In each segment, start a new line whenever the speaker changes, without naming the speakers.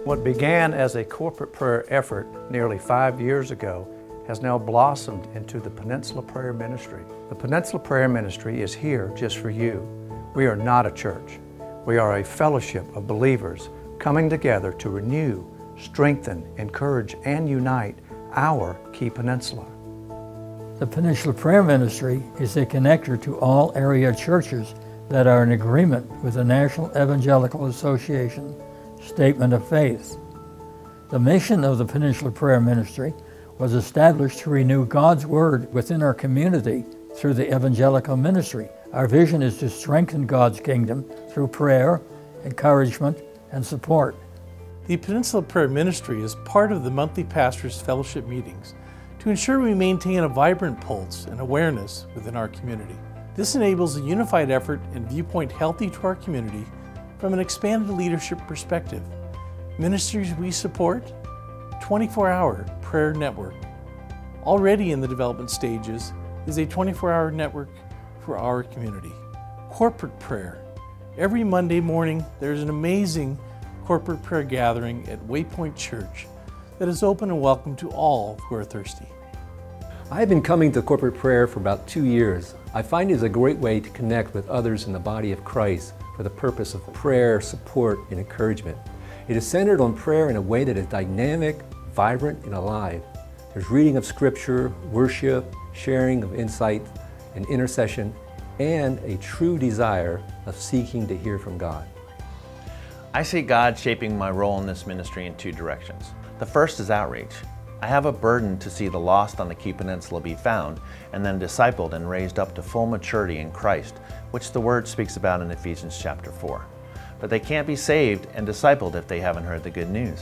What began as a corporate prayer effort nearly 5 years ago has now blossomed into the Peninsula Prayer Ministry. The Peninsula Prayer Ministry is here just for you. We are not a church. We are a fellowship of believers coming together to renew, strengthen, encourage, and unite our Key Peninsula.
The Peninsula Prayer Ministry is a connector to all area churches that are in agreement with the National Evangelical Association Statement of Faith. The mission of the Peninsula Prayer Ministry was established to renew God's Word within our community through the evangelical ministry. Our vision is to strengthen God's kingdom through prayer, encouragement, and support.
The Peninsula Prayer Ministry is part of the monthly Pastors' Fellowship meetings to ensure we maintain a vibrant pulse and awareness within our community. This enables a unified effort and viewpoint healthy to our community from an expanded leadership perspective. Ministries we support: 24-hour prayer network. Already in the development stages is a 24-hour network for our community. Corporate prayer. Every Monday morning there's an amazing corporate prayer gathering at Waypoint Church that is open and welcome to all who are thirsty.
I've been coming to corporate prayer for about 2 years. I find it is a great way to connect with others in the body of Christ for the purpose of prayer, support, and encouragement. It is centered on prayer in a way that is dynamic, vibrant, and alive. There's reading of Scripture, worship, sharing of insight, and intercession, and a true desire of seeking to hear from God.
I see God shaping my role in this ministry in 2 directions. The first is outreach. I have a burden to see the lost on the Key Peninsula be found and then discipled and raised up to full maturity in Christ, which the Word speaks about in Ephesians chapter 4. But they can't be saved and discipled if they haven't heard the good news.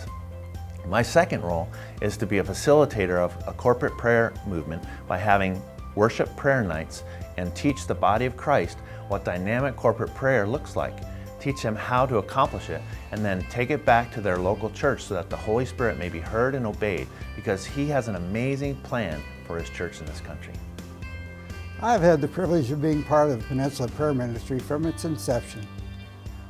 My second role is to be a facilitator of a corporate prayer movement by having worship prayer nights and teach the body of Christ what dynamic corporate prayer looks like. Teach them how to accomplish it, and then take it back to their local church so that the Holy Spirit may be heard and obeyed, because He has an amazing plan for His church in this country.
I've had the privilege of being part of the Peninsula Prayer Ministry from its inception.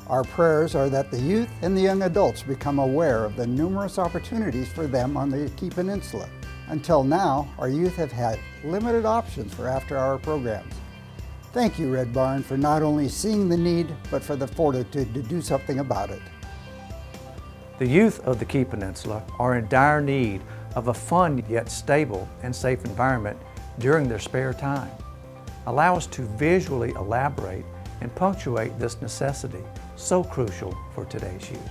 Our prayers are that the youth and the young adults become aware of the numerous opportunities for them on the Key Peninsula. Until now, our youth have had limited options for after-hour programs. Thank you, Red Barn, for not only seeing the need, but for the fortitude to do something about it.
The youth of the Key Peninsula are in dire need of a fun yet stable and safe environment during their spare time. Allow us to visually elaborate and punctuate this necessity so crucial for today's youth.